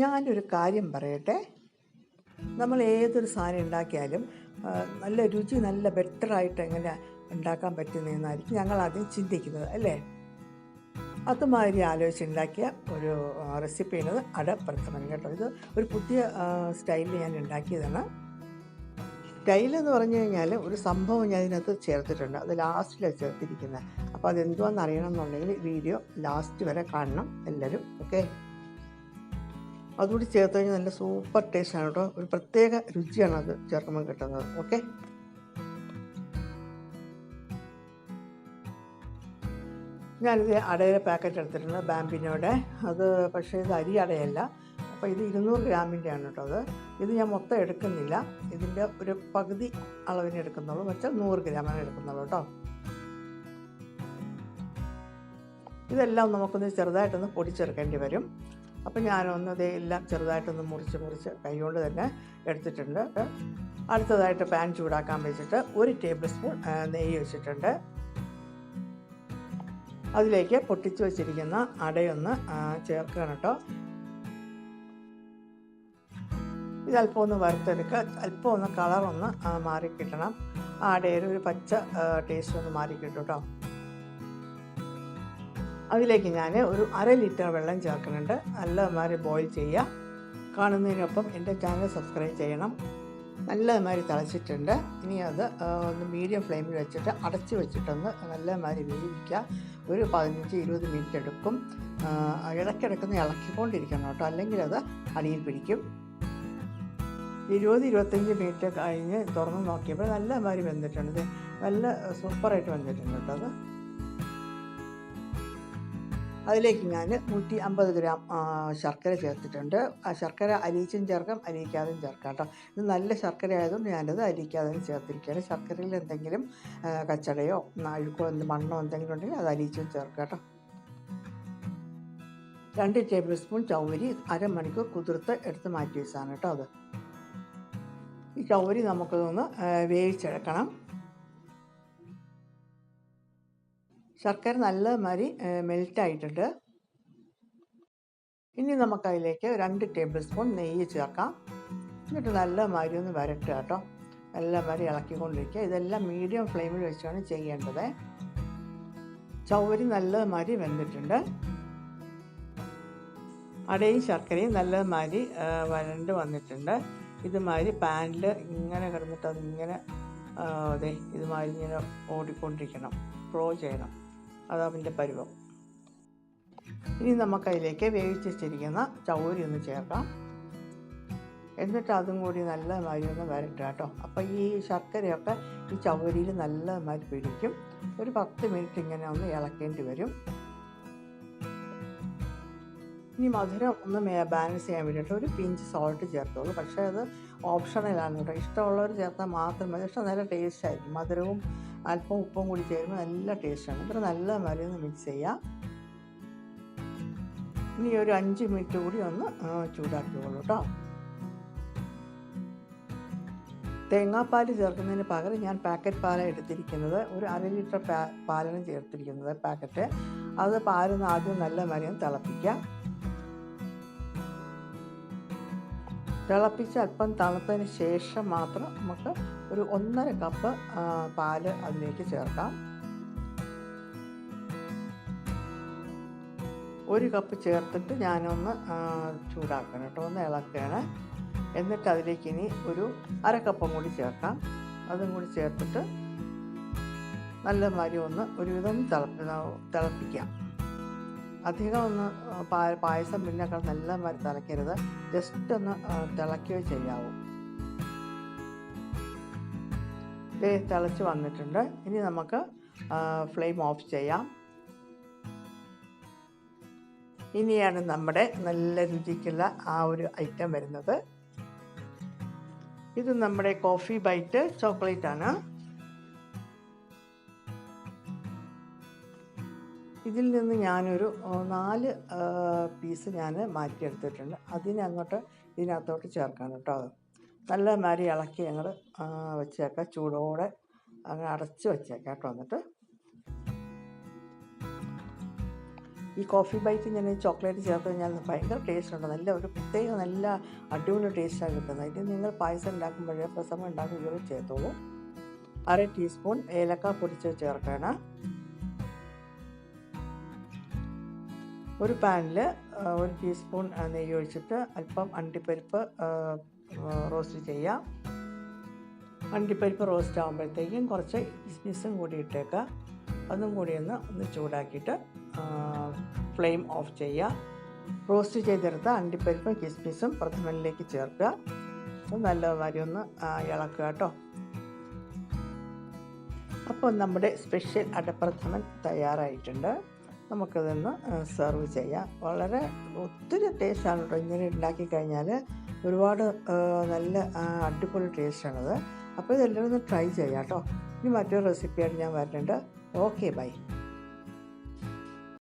ഞാനൊരു കാര്യം പറയട്ടെ. നമ്മൾ ഏതൊരു സാധനം ഉണ്ടാക്കിയാലും നല്ല രുചി നല്ല ബെറ്ററായിട്ട് എങ്ങനെ ഉണ്ടാക്കാൻ പറ്റുന്നതെന്നായിരിക്കും ഞങ്ങളാദ്യം ചിന്തിക്കുന്നത്, അല്ലേ? അതുമാതിരി ആലോചിച്ചുണ്ടാക്കിയ ഒരു റെസിപ്പിയാണ് അടപ്രഥമൻ കേട്ടോ. ഇത് ഒരു പുതിയ സ്റ്റൈലിൽ ഞാൻ ഉണ്ടാക്കിയതാണ്. സ്റ്റൈലെന്ന് പറഞ്ഞു കഴിഞ്ഞാൽ ഒരു സംഭവം ഞാൻ ഇതിനകത്ത് ചേർത്തിട്ടുണ്ട്. അത് ലാസ്റ്റിലാണ് ചേർത്തിരിക്കുന്നത്. അപ്പോൾ അതെന്തുവാണെന്ന് അറിയണം എന്നുണ്ടെങ്കിൽ വീഡിയോ ലാസ്റ്റ് വരെ കാണണം എല്ലാവരും. ഓക്കെ, അതുകൂടി ചേർത്ത് കഴിഞ്ഞാൽ നല്ല സൂപ്പർ ടേസ്റ്റാണ് കേട്ടോ. ഒരു പ്രത്യേക രുചിയാണ് അത് ചേർക്കുമ്പോൾ കിട്ടുന്നത്. ഓക്കെ, ഞാനിത് അടയുടെ പാക്കറ്റ് എടുത്തിട്ടുണ്ട്, ബാമ്പിനോടെ. അത് പക്ഷേ ഇത് അരി അടയല്ല. അപ്പോൾ ഇത് 200 ഗ്രാമിൻ്റെയാണ് കേട്ടോ. ഇത് ഞാൻ മൊത്തം എടുക്കുന്നില്ല, ഇതിൻ്റെ ഒരു പകുതി അളവിന് എടുക്കുന്നുള്ളൂ. വെച്ചാൽ 100 ഗ്രാമാണ് എടുക്കുന്നുള്ളൂ കേട്ടോ. ഇതെല്ലാം നമുക്കൊന്ന് ചെറുതായിട്ടൊന്ന് പൊടിച്ചെടുക്കേണ്ടി വരും. അപ്പം ഞാനൊന്ന് ഇതെല്ലാം ചെറുതായിട്ടൊന്ന് മുറിച്ച് കൈകൊണ്ട് തന്നെ എടുത്തിട്ടുണ്ട്. അടുത്തതായിട്ട് പാൻ ചൂടാക്കാൻ വെച്ചിട്ട് 1 ടേബിൾ സ്പൂൺ നെയ്യ് വെച്ചിട്ടുണ്ട്. അതിലേക്ക് പൊട്ടിച്ച് വെച്ചിരിക്കുന്ന അടയൊന്ന് ചേർക്കണം കേട്ടോ. ഇതല്പം ഒന്ന് വറുത്തെടുക്കുക. അല്പം ഒന്ന് കളറൊന്ന് മാറിക്കിട്ടണം. ആ അടയുടെ ഒരു പച്ച ടേസ്റ്റ് ഒന്ന് മാറിക്കിട്ടും കേട്ടോ. അതിലേക്ക് ഞാൻ ഒരു 1/2 ലിറ്റർ വെള്ളം ചേർക്കുന്നുണ്ട്. നല്ലമാതിരി ബോയിൽ ചെയ്യുക. കാണുന്നതിനൊപ്പം എൻ്റെ ചാനൽ സബ്സ്ക്രൈബ് ചെയ്യണം. നല്ലമാതിരി തിളച്ചിട്ടുണ്ട്. ഇനി അത് ഒന്ന് മീഡിയം ഫ്ലെയിമിൽ വെച്ചിട്ട് അടച്ച് വെച്ചിട്ടൊന്ന് നല്ലമാതിരി വേവിക്കുക. ഒരു 15-20 മിനിറ്റ് എടുക്കും. ഇടയ്ക്കിടയ്ക്കൊന്ന് ഇളക്കിക്കൊണ്ടിരിക്കണം കേട്ടോ, അല്ലെങ്കിൽ അത് അടിയിൽ പിടിക്കും. 20-25 മിനിറ്റ് കഴിഞ്ഞ് തുറന്ന് നോക്കിയപ്പോൾ നല്ലമാതിരി വെന്തിട്ടുണ്ട്. നല്ല സൂപ്പറായിട്ട് വെന്തിട്ടുണ്ട് കേട്ടോ. അതിലേക്ക് ഞാൻ 150 ഗ്രാം ശർക്കര ചേർത്തിട്ടുണ്ട്. ആ ശർക്കര അലിയിച്ചും ചേർക്കാം, അലിയിക്കാതെയും ചേർക്കാം കേട്ടോ. ഇത് നല്ല ശർക്കര ആയതുകൊണ്ട് ഞാനത് അലിയിക്കാതെയും ചേർത്തിരിക്കുകയാണ്. ശർക്കരയിൽ എന്തെങ്കിലും കച്ചടയോ അഴുക്കോ മണ്ണോ എന്തെങ്കിലും ഉണ്ടെങ്കിൽ അത് അലിയിച്ചും ചേർക്കാം കേട്ടോ. 2 ടേബിൾ സ്പൂൺ ചൗവരി അരമണിക്കൂർ കുതിർത്ത് എടുത്ത് മാറ്റി വെച്ചാണ് കേട്ടോ. ഈ ചൗവരി നമുക്കതൊന്ന് വേവിച്ചെടുക്കണം. ശർക്കര നല്ലമാതിരി മെൽറ്റായിട്ടുണ്ട്. ഇനി നമുക്കതിലേക്ക് 2 ടേബിൾ സ്പൂൺ നെയ്യ് ചേർക്കാം. എന്നിട്ട് നല്ലമാതിരി ഒന്ന് വരട്ടുക കേട്ടോ. നല്ലമാതിരി ഇളക്കിക്കൊണ്ടിരിക്കുക. ഇതെല്ലാം മീഡിയം ഫ്ലെയിമിൽ വെച്ചാണ് ചെയ്യേണ്ടത്. ചൗവരി നല്ലമാതിരി വെന്തിട്ടുണ്ട്. അടയും ശർക്കരയും നല്ലമാതിരി വരണ്ട് വന്നിട്ടുണ്ട്. ഇതുമാതിരി പാനിൽ ഇങ്ങനെ കിടന്നിട്ട് അതിങ്ങനെ ഇതുമാതിരി ഇങ്ങനെ ഓടിക്കൊണ്ടിരിക്കണം, ഫ്ലോ ചെയ്യണം. അതതിൻ്റെ പരുവം. ഇനി നമുക്കതിലേക്ക് വേവിച്ച് വെച്ചിരിക്കുന്ന ചൗവരി ഒന്ന് ചേർക്കാം. എന്നിട്ട് അതും കൂടി നല്ലമാതിരി ഒന്ന് വരട്ടുക കേട്ടോ. അപ്പോൾ ഈ ശർക്കരയൊക്കെ ഈ ചൗവരിയിൽ നല്ലമാതിരി പിടിക്കും. ഒരു 10 മിനിറ്റ് ഇങ്ങനെ ഒന്ന് ഇളക്കേണ്ടി വരും. ഇനി മധുരം ഒന്ന് ബാലൻസ് ചെയ്യാൻ വേണ്ടിയിട്ട് ഒരു പിഞ്ച് സോൾട്ട് ചേർത്തോളൂ. പക്ഷേ അത് ഓപ്ഷണലാണ് കേട്ടോ. ഇഷ്ടമുള്ളവർ ചേർത്താൽ മാത്രം മതി. പക്ഷേ നല്ല ടേസ്റ്റായിരിക്കും. മധുരവും അല്പം ഉപ്പും കൂടി ചേരുമ്പോൾ നല്ല ടേസ്റ്റാണ്. ഇത്ര നല്ല മരുന്ന് മിക്സ് ചെയ്യാം. ഇനി ഒരു 5 മിനിറ്റ് കൂടി ഒന്ന് ചൂടാക്കിക്കോളൂ കേട്ടോ. തേങ്ങാപ്പാൽ ചേർക്കുന്നതിന് പകരം ഞാൻ പാക്കറ്റ് പാലാണ് എടുത്തിരിക്കുന്നത്. ഒരു 1/2 ലിറ്റർ പാലാണ് ചേർത്തിരിക്കുന്നത്, പാക്കറ്റ്. അത് പാലൊന്ന് ആദ്യം നല്ല മരുന്ന് തിളപ്പിക്കാം. തിളപ്പിച്ച് അല്പം തണുത്തതിന് ശേഷം മാത്രം നമുക്ക് ഒരു 1.5 കപ്പ് പാല് അതിലേക്ക് ചേർക്കാം. 1 കപ്പ് ചേർത്തിട്ട് ഞാനൊന്ന് ചൂടാക്കണം കേട്ടോ, ഒന്ന് ഇളക്കുകയാണ്. എന്നിട്ട് അതിലേക്ക് ഇനി ഒരു 1/2 കപ്പും കൂടി ചേർക്കാം. അതും കൂടി ചേർത്തിട്ട് നല്ലമാതിരി ഒന്ന് ഒരുവിധം തിളപ്പിക്കാം. അധികം ഒന്ന് പായസം പിന്നെ നല്ലമാതിരി തിളയ്ക്കരുത്. ജസ്റ്റ് ഒന്ന് തിളയ്ക്കുകയോ ചെയ്യാവൂ. തിളച്ച് വന്നിട്ടുണ്ട്. ഇനി നമുക്ക് ഫ്ലെയിം ഓഫ് ചെയ്യാം. ഇനിയാണ് നമ്മുടെ നല്ല രുചിക്കുള്ള ആ ഒരു ഐറ്റം വരുന്നത്. ഇത് നമ്മുടെ കോഫി ബൈറ്റ് ചോക്ലേറ്റ് ആണ്. ഇതിൽ നിന്ന് ഞാനൊരു 4 പീസ് ഞാൻ മാറ്റിയെടുത്തിട്ടുണ്ട്. അങ്ങോട്ട് ഇതിനകത്തോട്ട് ചേർക്കാം കേട്ടോ. നല്ലമാതിരി ഇളക്കി ഞങ്ങൾ വെച്ചേക്കാം. ചൂടോടെ അങ്ങനെ അടച്ച് വെച്ചേക്കാം കേട്ടോ. എന്നിട്ട് ഈ കോഫി ബൈറ്റ് ഞാൻ ചോക്ലേറ്റ് ചേർത്ത് കഴിഞ്ഞാൽ ഭയങ്കര ടേസ്റ്റുണ്ട്. നല്ല ഒരു പ്രത്യേക നല്ല അടിപൊളി ടേസ്റ്റാണ് കിട്ടുന്നത്. ഇത് നിങ്ങൾ പായസം ഉണ്ടാക്കുമ്പോൾ പ്രഥമൻ ഉണ്ടാക്കുമ്പോൾ ചേർത്തോളൂ. 1/2 ടീസ്പൂൺ ഏലക്ക പൊടിച്ച് ചേർക്കണം. ഒരു പാനിൽ 1 ടീസ്പൂൺ നെയ്യ് ഒഴിച്ചിട്ട് അല്പം അണ്ടിപ്പരിപ്പ് റോസ്റ്റ് ചെയ്യാം. അണ്ടിപ്പരിപ്പ് റോസ്റ്റ് ആകുമ്പോഴത്തേക്കും കുറച്ച് കിസ്മിസും കൂടി ഇട്ടേക്കുക. അതും കൂടി ഒന്ന് ചൂടാക്കിയിട്ട് ഫ്ലെയിം ഓഫ് ചെയ്യുക. റോസ്റ്റ് ചെയ്തെടുത്ത അണ്ടിപ്പരിപ്പും കിസ്മിസും പ്രഥമനിലേക്ക് ചേർക്കുക. നല്ലമാതിരി ഒന്ന് ഇളക്കുക കേട്ടോ. അപ്പോൾ നമ്മുടെ സ്പെഷ്യൽ അടപ്രഥമൻ തയ്യാറായിട്ടുണ്ട്. നമുക്കതൊന്ന് സെർവ് ചെയ്യാം. വളരെ ഒത്തിരി ടേസ്റ്റാണ് കേട്ടോ. ഇങ്ങനെ ഉണ്ടാക്കി കഴിഞ്ഞാൽ ഒരുപാട് നല്ല അടിപൊളി ടേസ്റ്റാണത്. അപ്പോൾ ഇതെല്ലാവരും ഒന്ന് ട്രൈ ചെയ്യാം കേട്ടോ. ഇനി മറ്റൊരു റെസിപ്പിയായിട്ട് ഞാൻ വരുന്നുണ്ട്. Okay, by.